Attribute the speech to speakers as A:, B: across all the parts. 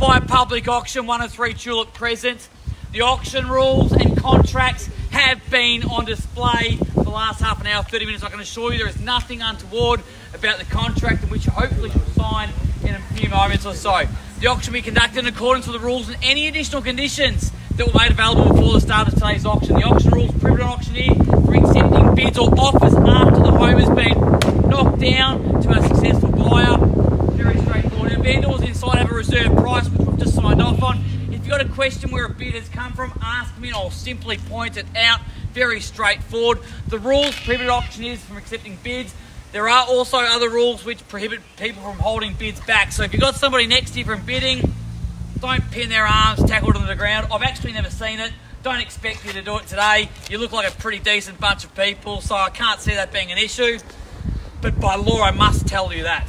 A: via public auction, 103 Tulip Crescent. The auction rules and contracts have been on display for the last half an hour, 30 minutes. I can assure you there is nothing untoward about the contract in which you hopefully will sign in a few moments or so. The auction will be conducted in accordance with the rules and any additional conditions that were made available before the start of today's auction. The auction rules prohibit an auctioneer from accepting bids or offers after the home has been knocked down to a successful buyer. Very straightforward. And vendors inside have a reserve price, which we've just signed off on. If you've got a question where a bid has come from, ask me and I'll simply point it out. Very straightforward. The rules prohibit auctioneers from accepting bids. There are also other rules which prohibit people from holding bids back. So if you've got somebody next to you from bidding, don't pin their arms, tackle them to the ground. I've actually never seen it. Don't expect you to do it today. You look like a pretty decent bunch of people, so I can't see that being an issue. But by law, I must tell you that.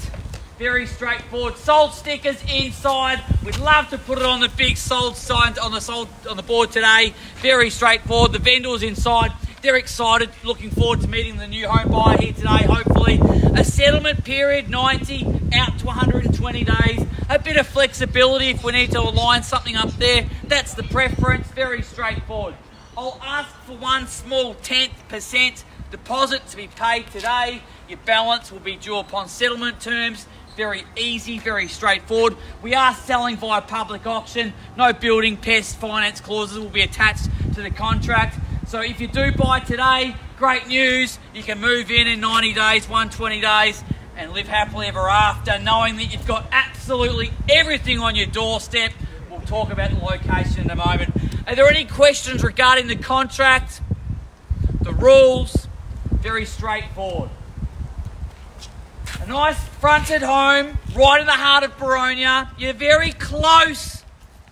A: Very straightforward. Sold stickers inside. We'd love to put it on the big sold sign on the board today. Very straightforward. The vendors inside, they're excited, looking forward to meeting the new home buyer here today, hopefully. A settlement period, 90 out to 120 days. A bit of flexibility if we need to align something up there. That's the preference. Very straightforward. I'll ask for one small 10% deposit to be paid today. Your balance will be due upon settlement terms. Very easy, very straightforward. We are selling via public auction. No building, pest, finance clauses will be attached to the contract. So if you do buy today, great news. You can move in 90 days, 120 days, and live happily ever after, knowing that you've got absolutely everything on your doorstep. We'll talk about the location in a moment. Are there any questions regarding the contract, the rules? Very straightforward. A nice fronted home, right in the heart of Boronia. You're very close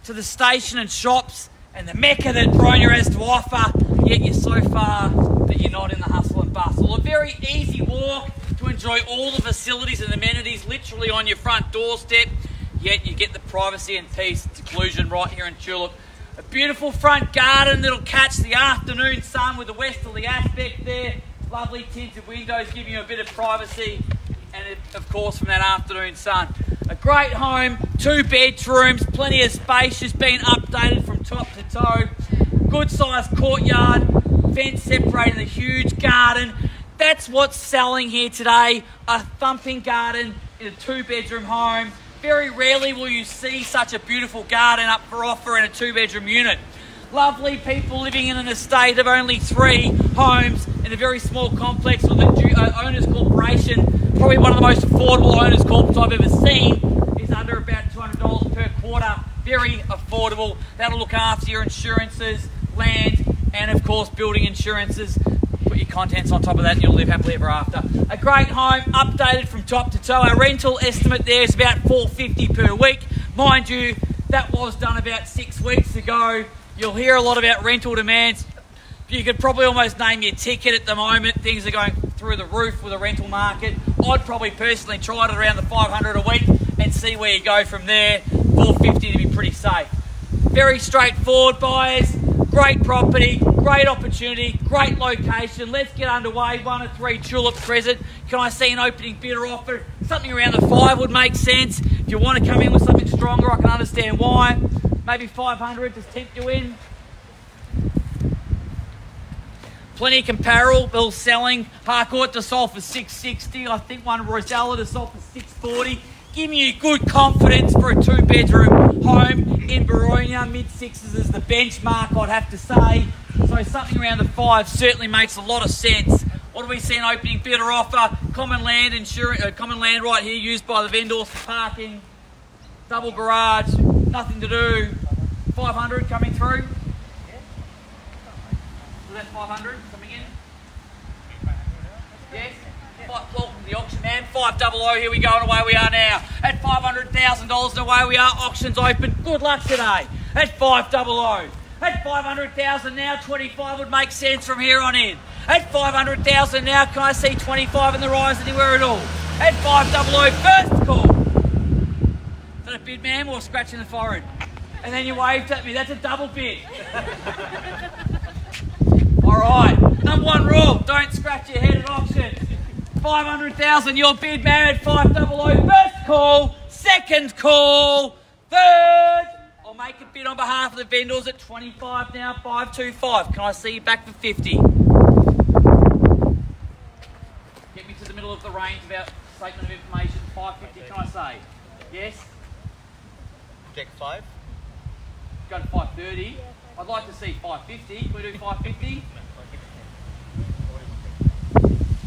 A: to the station and shops and the mecca that Boronia has to offer, yet you're so far that you're not in the hustle and bustle. A very easy walk to enjoy all the facilities and amenities literally on your front doorstep, yet you get the privacy and peace and seclusion right here in Tulip. A beautiful front garden that'll catch the afternoon sun with a westerly aspect there. Lovely tinted windows giving you a bit of privacy and of course from that afternoon sun. A great home, 2 bedrooms, plenty of space, has been updated from top to toe. Good sized courtyard, fence separating the huge garden. That's what's selling here today, a thumping garden in a 2-bedroom home. Very rarely will you see such a beautiful garden up for offer in a 2-bedroom unit. Lovely people living in an estate of only 3 homes in a very small complex with an owners corporation. Probably one of the most affordable owners corps I've ever seen. Is under about $200 per quarter. Very affordable. That'll look after your insurances, land, and of course building insurances. Put your contents on top of that and you'll live happily ever after. A great home, updated from top to toe. Our rental estimate there is about $450 per week. Mind you, that was done about 6 weeks ago. You'll hear a lot about rental demands. You could probably almost name your ticket at the moment. Things are going through the roof with the rental market. I'd probably personally try it around the $500 a week and see where you go from there. $450 to be pretty safe. Very straightforward, buyers. Great property, great opportunity, great location. Let's get underway. 103 Tulip Crescent. Can I see an opening bid or offer? Something around the 5 would make sense. If you want to come in with something stronger, I can understand why. Maybe 500 to tempt you in. Plenty of comparable selling. Harcourt to sold for $660. I think one Rosella to sold for $640. Giving you good confidence for a 2-bedroom home in Boronia. Mid-6s is the benchmark, I'd have to say. So something around the 5 certainly makes a lot of sense. What do we see an opening bid or offer? Common land insurance, common land right here used by the vendors for parking. Double garage, nothing to do. 500 coming through. So that's 500 coming in. Yes. Welcome to the auction, man. 500, here we go, and away we are now. At $500,000, and away we are. Auction's open. Good luck today. At 500. At 500,000 now, 25 would make sense from here on in. At 500,000 now, can I see 25 in the rise anywhere at all? At 500, first call. Is that a bid, ma'am, or scratching the forehead? And then you waved at me. That's a double bid. All right. Number 1 rule, don't scratch your head at auction. 500,000, your bid, man, at 500. First call, second call, third. I'll make a bid on behalf of the vendors at 25 now, 525. Can I see you back for 50? Get me to the middle of the range about statement of information, 550, can I say? Yes?
B: Deck 5.
A: Go to 530. I'd like to see 550. Can we do 550?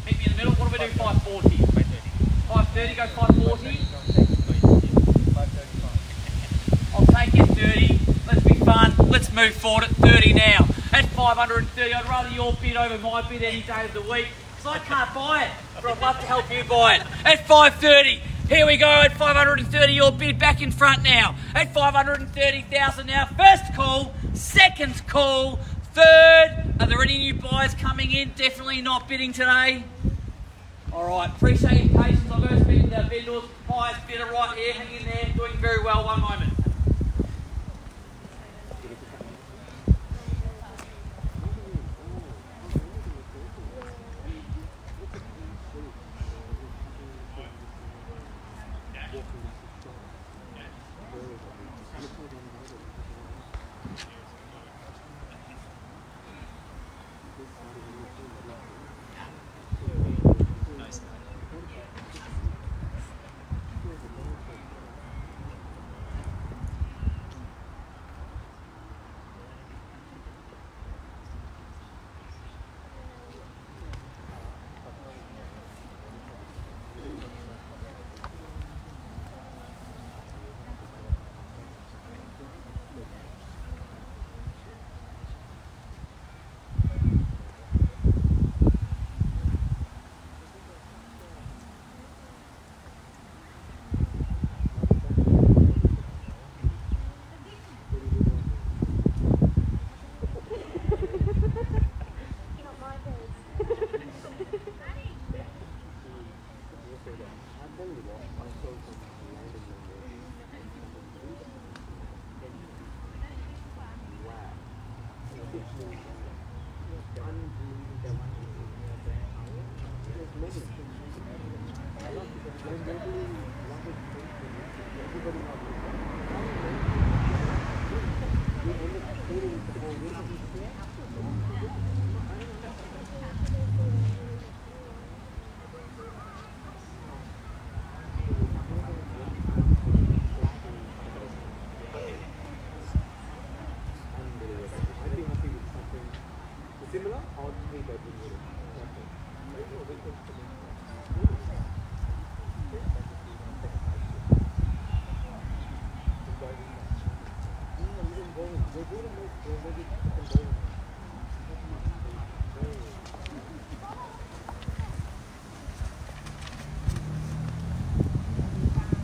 A: Meet me in the middle. What do we do? 540. 530, go 540. I'll take it 30. Let's be fun. Let's move forward at 30 now. At 530, I'd rather your bid over my bid any day of the week, because I can't buy it, but I'd love to help you buy it. At 530, here we go. At 530, your bid back in front now. At 530,000 now. First call, second call, third. Are there any new buyers coming in? Definitely not bidding today. All right, appreciate your patience. I'll go speak with our vendors. Highest bidder right here, hang in there, doing very well. One moment.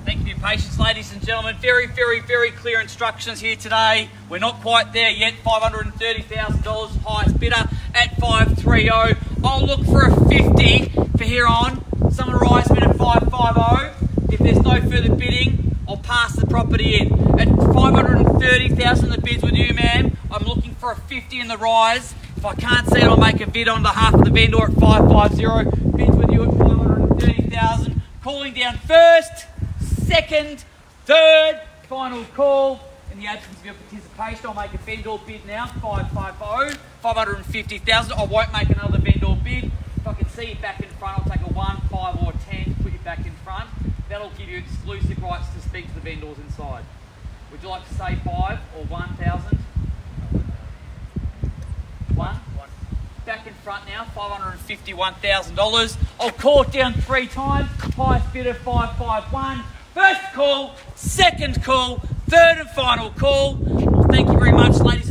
A: Thank you for your patience, ladies and gentlemen. Very, very, very clear instructions here today. We're not quite there yet. $530,000, highest bidder at 530. I'll look for a 50 for here on. Someone rise bid at 550. If there's no further bidding, I'll pass the property in. At 530,000 the bids with you, ma'am. I'm looking for a 50 in the rise. If I can't see it, I'll make a bid on behalf of the vendor at 550. Bids with you at 530,000. Calling down first, second, third, final call. In the absence of your participation, I'll make a vendor bid now, 550, 550,000. I won't make another vendor bid. If I can see you back in front, I'll take a 1, 5 or 10 to put you back in front. That'll give you exclusive rights to speak to the vendors inside. Would you like to say 5 or 1,000? 1? Back in front now, $551,000. I'll call it down 3 times. Highest bidder 551. First call, second call, third and final call. Well, thank you very much, ladies